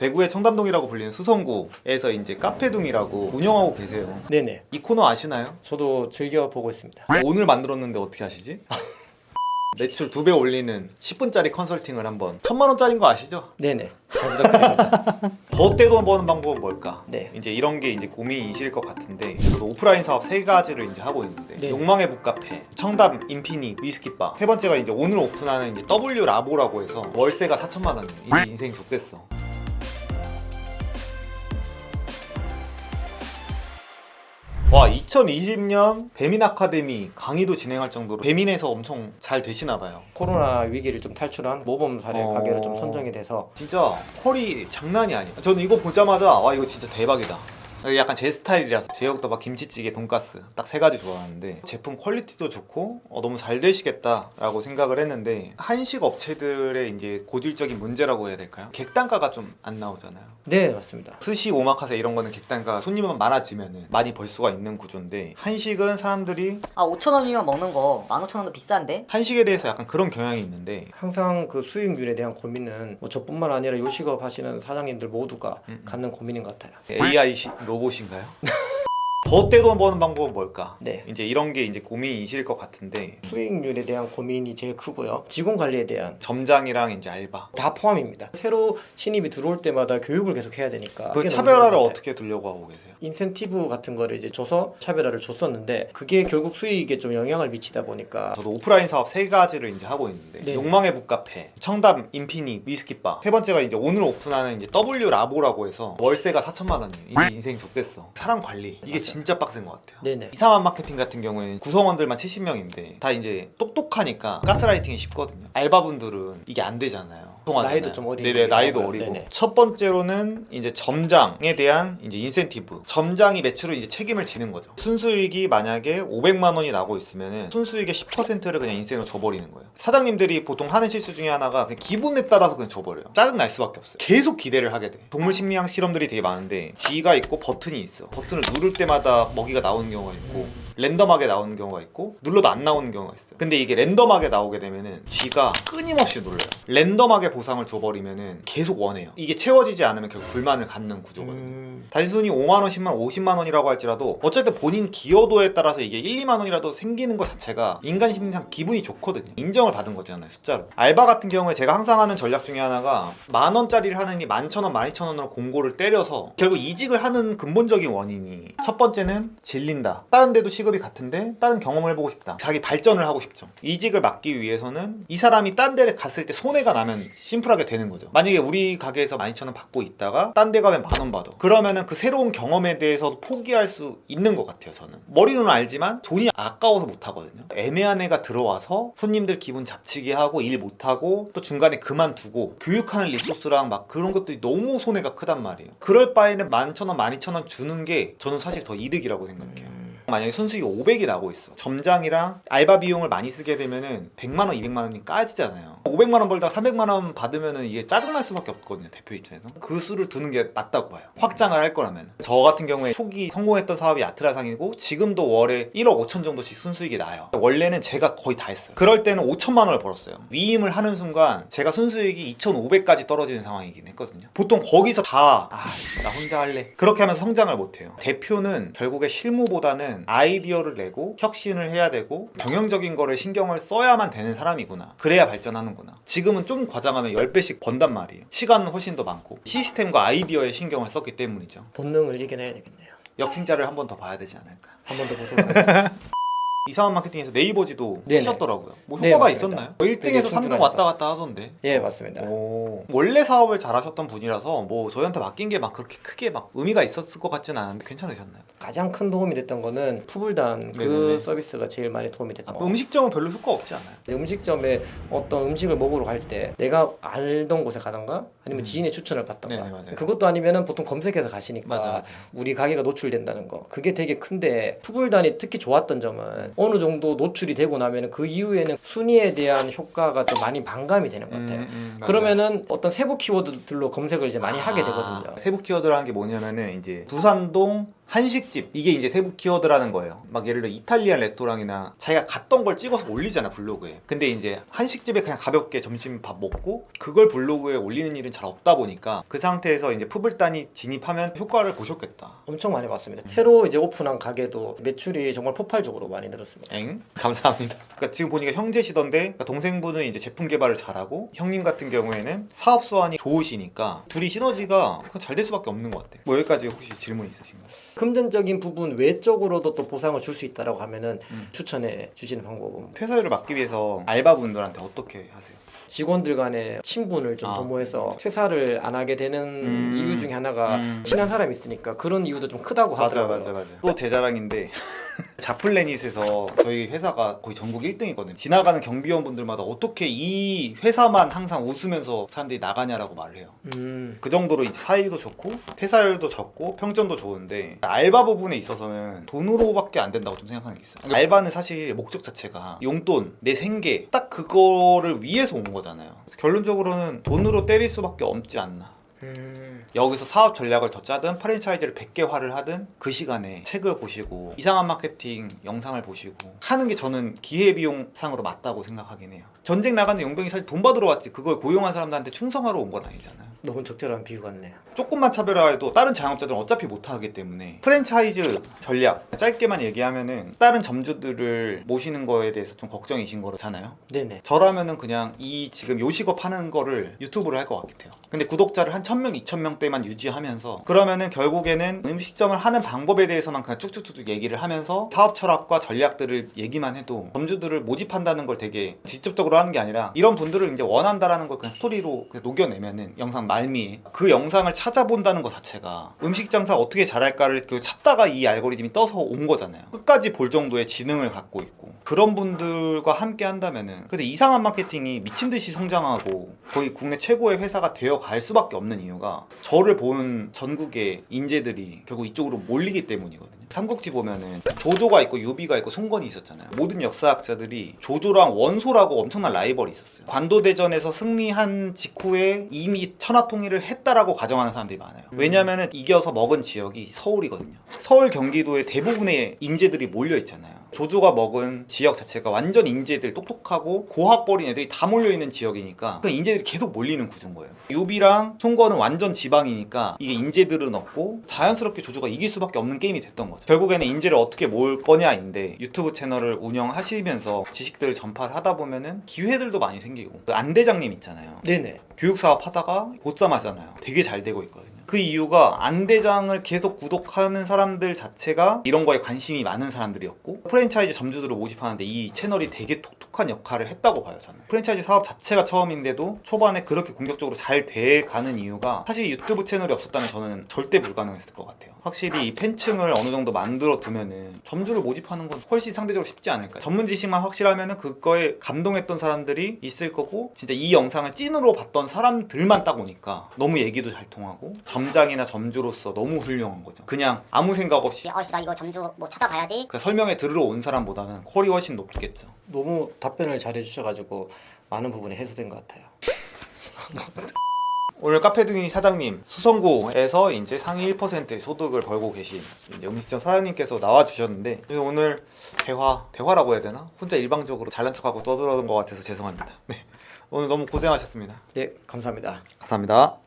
대구의 청담동이라고 불리는 수성구에서 이제 카페둥이라고 운영하고 계세요. 네네. 이 코너 아시나요? 저도 즐겨 보고 있습니다. 오늘 만들었는데 어떻게 하시지? 매출 2배 올리는 10분짜리 컨설팅을 한번 1000만원짜리인 거 아시죠? 네네. 잘 부탁드립니다. 더 떼돈 버는 방법은 뭘까? 네. 이제 이런 게 이제 고민이실 것 같은데 저도 오프라인 사업 3가지를 이제 하고 있는데 네. 욕망의 북카페, 청담 인피니 위스키바, 세 번째가 이제 오늘 오픈하는 이제 W 라보라고 해서 월세가 4천만 원이에요. 이제 인생 좋댔어. 와, 2020년 배민 아카데미 강의도 진행할 정도로 배민에서 엄청 잘 되시나 봐요. 코로나 위기를 좀 탈출한 모범 사례 가게로 좀 선정이 돼서 진짜 퀄이 장난이 아니야. 저는 이거 보자마자 와, 이거 진짜 대박이다. 약간 제 스타일이라서 제육덮밥, 김치찌개, 돈가스 딱 3가지 좋아하는데 제품 퀄리티도 좋고 너무 잘 되시겠다라고 생각을 했는데 한식 업체들의 이제 고질적인 문제라고 해야 될까요? 객단가가 좀 안 나오잖아요. 네 맞습니다. 스시, 오마카세 이런 거는 객단가 손님만 많아지면 많이 벌 수가 있는 구조인데 한식은 사람들이 5,000원이면 먹는 거 15,000원도 비싼데? 한식에 대해서 약간 그런 경향이 있는데 항상 그 수익률에 대한 고민은 뭐 저뿐만 아니라 요식업 하시는 사장님들 모두가 갖는 고민인 것 같아요. AI 로봇인가요? 더 떼돈 버는 방법은 뭘까? 네. 이제 이런 게 이제 고민이실 것 같은데 수익률에 대한 고민이 제일 크고요. 직원 관리에 대한 점장이랑 이제 알바 다 포함입니다. 새로 신입이 들어올 때마다 교육을 계속 해야 되니까 그 그게 너무 차별화를 힘든 것 같아요. 어떻게 두려고 하고 계세요? 인센티브 같은 거를 이제 줘서 차별화를 줬었는데 그게 결국 수익에 좀 영향을 미치다 보니까 저도 오프라인 사업 3가지를 이제 하고 있는데 네. 욕망의 북카페, 청담 인피니 위스키바, 세 번째가 이제 오늘 오픈하는 이제 W 라보라고 해서 월세가 4천만 원이에요. 이제 인생 좋댔어. 사람 관리 이게 맞아요. 진짜 빡센 것 같아요. 네네. 이상한 마케팅 같은 경우에는 구성원들만 70명인데 다 이제 똑똑하니까 가스라이팅이 쉽거든요. 알바분들은 이게 안 되잖아요. 통하잖아요. 나이도 좀 어리고 네네, 나이도 하고요. 어리고. 네네. 첫 번째로는 이제 점장에 대한 이제 인센티브. 점장이 매출을 이제 책임을 지는 거죠. 순수익이 만약에 500만 원이 나고 있으면은 순수익의 10%를 그냥 인센으로 줘버리는 거예요. 사장님들이 보통 하는 실수 중에 하나가 그냥 기분에 따라서 그냥 줘버려요. 짜증 날 수밖에 없어요. 계속 기대를 하게 돼. 동물 심리학 실험들이 되게 많은데 G가 있고 버튼이 있어. 버튼을 누를 때마다 먹이가 나오는 경우가 있고 랜덤하게 나오는 경우가 있고 눌러도 안 나오는 경우가 있어요. 근데 이게 랜덤하게 나오게 되면은 G가 끊임없이 눌러요. 랜덤하게 보상을 줘버리면은 계속 원해요. 이게 채워지지 않으면 결국 불만을 갖는 구조거든요. 단순히 5만 원, 10만 원, 50만 원이라고 할지라도 어쨌든 본인 기여도에 따라서 이게 1, 2만 원이라도 생기는 것 자체가 인간 심리상 기분이 좋거든요. 인정을 받은 거잖아요, 숫자로. 알바 같은 경우에 제가 항상 하는 전략 중에 하나가 10,000원짜리를 하느니 11,000원, 12,000원으로 공고를 때려서 결국 이직을 하는 근본적인 원인이 첫 번째는 질린다. 다른 데도 시급이 같은데 다른 경험을 해보고 싶다. 자기 발전을 하고 싶죠. 이직을 막기 위해서는 이 사람이 딴 데를 갔을 때 손해가 나면 심플하게 되는 거죠. 만약에 우리 가게에서 12,000원 받고 있다가 딴 데 가면 10,000원 받아. 그러면은 그 새로운 경험에 대해서 포기할 수 있는 것 같아요, 저는. 머리로는 알지만 돈이 아까워서 못 하거든요. 애매한 애가 들어와서 손님들 기분 잡치게 하고 일 못하고 또 중간에 그만두고 교육하는 리소스랑 막 그런 것들이 너무 손해가 크단 말이에요. 그럴 바에는 11,000원, 12,000원 주는 게 저는 사실 더 이득이라고 생각해요. 만약에 순수익이 500이 나고 있어. 점장이랑 알바 비용을 많이 쓰게 되면은 100만 원, 200만 원이 까지잖아요. 500만 원 벌다가 300만 원 받으면은 이게 짜증날 수밖에 없거든요, 대표 입장에서. 그 수를 두는 게 맞다고 봐요. 확장을 할 거라면. 저 같은 경우에 초기 성공했던 사업이 아트라상이고 지금도 월에 1억 5천 정도씩 순수익이 나요. 원래는 제가 거의 다 했어요. 그럴 때는 5천만 원을 벌었어요. 위임을 하는 순간 제가 순수익이 2,500까지 떨어지는 상황이긴 했거든요. 보통 거기서 다 나 혼자 할래. 그렇게 하면 성장을 못 해요. 대표는 결국에 실무보다는 아이디어를 내고 혁신을 해야 되고 경영적인 거를 신경을 써야만 되는 사람이구나. 그래야 발전하는구나. 지금은 좀 과장하면 10배씩 번단 말이에요. 시간은 훨씬 더 많고 시스템과 아이디어에 신경을 썼기 때문이죠. 본능을 이겨내야 되겠네요. 역행자를 한 번 더 봐야 되지 않을까. 한 번 더 보도록 하겠습니다. 이상한 마케팅에서 네이버지도 네네. 하셨더라고요. 뭐 네, 효과가 맞습니다. 있었나요? 되게 1등에서 3등 충분하셔서. 왔다 갔다 하던데. 예 맞습니다. 원래 사업을 잘하셨던 분이라서 뭐 저희한테 맡긴 게 막 그렇게 크게 막 의미가 있었을 것 같지는 않은데 괜찮으셨나요? 가장 큰 도움이 됐던 거는 푸불단 그 네네네. 서비스가 제일 많이 도움이 됐던 거. 음식점은 별로 효과 없지 않아요? 음식점에 어떤 음식을 먹으러 갈 때 내가 알던 곳에 가던가 아니면 지인의 추천을 받던가 네네, 맞아요. 그것도 아니면은 보통 검색해서 가시니까 맞아요. 우리 가게가 노출된다는 거 그게 되게 큰데 푸불단이 특히 좋았던 점은 어느 정도 노출이 되고 나면은 그 이후에는 순위에 대한 효과가 좀 많이 반감이 되는 것 같아요. 맞아요. 그러면은 어떤 세부 키워드들로 검색을 이제 많이 하게 되거든요. 세부 키워드라는 게 뭐냐면은 이제 부산동 한식집 이게 이제 세부 키워드라는 거예요. 막 예를 들어 이탈리안 레스토랑이나 자기가 갔던 걸 찍어서 올리잖아 블로그에. 근데 이제 한식집에 그냥 가볍게 점심 밥 먹고 그걸 블로그에 올리는 일은 잘 없다 보니까 그 상태에서 이제 푸불단이 진입하면 효과를 보셨겠다. 엄청 많이 봤습니다. 새로 이제 오픈한 가게도 매출이 정말 폭발적으로 많이 늘었습니다. 엥? 감사합니다. 그러니까 지금 보니까 형제시던데 그러니까 동생분은 이제 제품 개발을 잘하고 형님 같은 경우에는 사업 수완이 좋으시니까 둘이 시너지가 잘 될 수밖에 없는 것 같아요. 뭐 여기까지 혹시 질문 있으신가요? 금전적인 부분 외적으로도 또 보상을 줄 수 있다라고 하면은 추천해 주시는 방법은 퇴사율을 막기 위해서 알바분들한테 어떻게 하세요? 직원들 간의 친분을 좀 아. 도모해서 퇴사를 안 하게 되는 이유 중에 하나가 친한 사람이 있으니까 그런 이유도 좀 크다고 하더라고요. 또 제 자랑인데 자플래닛에서 저희 회사가 거의 전국 1등이거든요. 지나가는 경비원분들마다 어떻게 이 회사만 항상 웃으면서 사람들이 나가냐라고 말을 해요. 그 정도로 이제 사이도 좋고 퇴사율도 적고 평점도 좋은데 알바 부분에 있어서는 돈으로밖에 안 된다고 좀 생각하는 게 있어요. 그러니까 알바는 사실 목적 자체가 용돈, 내 생계 딱 그거를 위해서 온 거잖아요. 결론적으로는 돈으로 때릴 수밖에 없지 않나. 여기서 사업 전략을 더 짜든 프랜차이즈를 100개화를 하든 그 시간에 책을 보시고 이상한 마케팅 영상을 보시고 하는 게 저는 기회비용상으로 맞다고 생각하긴 해요. 전쟁 나가는 용병이 사실 돈 받으러 왔지 그걸 고용한 사람들한테 충성하러 온 건 아니잖아요. 너무 적절한 비유 같네요. 조금만 차별화해도 다른 자영업자들은 어차피 못하기 때문에 프랜차이즈 전략 짧게만 얘기하면은 다른 점주들을 모시는 거에 대해서 좀 걱정이신 거잖아요. 네네. 저라면은 그냥 이 지금 요식업 하는 거를 유튜브로 할 것 같아요. 근데 구독자를 한 1000명, 2000명대만 유지하면서 그러면은 결국에는 음식점을 하는 방법에 대해서만 그냥 쭉쭉쭉 얘기를 하면서 사업 철학과 전략들을 얘기만 해도 점주들을 모집한다는 걸 되게 직접적으로 하는 게 아니라 이런 분들을 이제 원한다라는 걸 그냥 스토리로 그냥 녹여내면은 영상 말미에 그 영상을 찾아본다는 것 자체가 음식 장사 어떻게 잘할까를 찾다가 이 알고리즘이 떠서 온 거잖아요. 끝까지 볼 정도의 지능을 갖고 있고 그런 분들과 함께 한다면은 근데 이상한 마케팅이 미친 듯이 성장하고 거의 국내 최고의 회사가 되어 갈 수밖에 없는 이유가 저를 본 전국의 인재들이 결국 이쪽으로 몰리기 때문이거든요. 삼국지 보면은 조조가 있고 유비가 있고 송건이 있었잖아요. 모든 역사학자들이 조조랑 원소라고 엄청난 라이벌이 있었어요. 관도대전에서 승리한 직후에 이미 천하통일을 했다라고 가정하는 사람들이 많아요. 왜냐면은 이겨서 먹은 지역이 서울이거든요. 서울 경기도에 대부분의 인재들이 몰려 있잖아요. 조조가 먹은 지역 자체가 완전 인재들 똑똑하고 고학벌인 애들이 다 몰려있는 지역이니까 그 인재들이 계속 몰리는 구조인 거예요. 유비랑 송건은 완전 지방이니까 이게 인재들은 없고 자연스럽게 조조가 이길 수밖에 없는 게임이 됐던 거죠. 결국에는 인재를 어떻게 모을 거냐인데 유튜브 채널을 운영하시면서 지식들을 전파를 하다 보면은 기회들도 많이 생기고 그 안대장님 있잖아요. 네네. 교육사업 하다가 보쌈 하잖아요. 되게 잘 되고 있거든요. 그 이유가 안대장을 계속 구독하는 사람들 자체가 이런 거에 관심이 많은 사람들이었고 프랜차이즈 점주들을 모집하는데 이 채널이 되게 톡톡한 역할을 했다고 봐요. 저는 프랜차이즈 사업 자체가 처음인데도 초반에 그렇게 공격적으로 잘 돼가는 이유가 사실 유튜브 채널이 없었다면 저는 절대 불가능했을 것 같아요. 확실히 이 팬층을 어느 정도 만들어 두면은 점주를 모집하는 건 훨씬 상대적으로 쉽지 않을까요? 전문 지식만 확실하면은 그거에 감동했던 사람들이 있을 거고 진짜 이 영상을 찐으로 봤던 사람들만 딱 오니까 너무 얘기도 잘 통하고 점장이나 점주로서 너무 훌륭한 거죠. 그냥 아무 생각 없이 나 이거 점주 뭐 찾아봐야지. 그냥 설명회 들으러 온 사람보다는 퀄이 훨씬 높겠죠. 너무 답변을 잘 해주셔가지고 많은 부분이 해소된 것 같아요. 오늘 카페등이 사장님 수성구에서 이제 상위 1%의 소득을 벌고 계신 이제 음식점 사장님께서 나와주셨는데 그래서 오늘 대화라고 해야 되나? 혼자 일방적으로 잘난 척하고 떠들어온 것 같아서 죄송합니다. 네, 오늘 너무 고생하셨습니다. 네, 감사합니다. 감사합니다.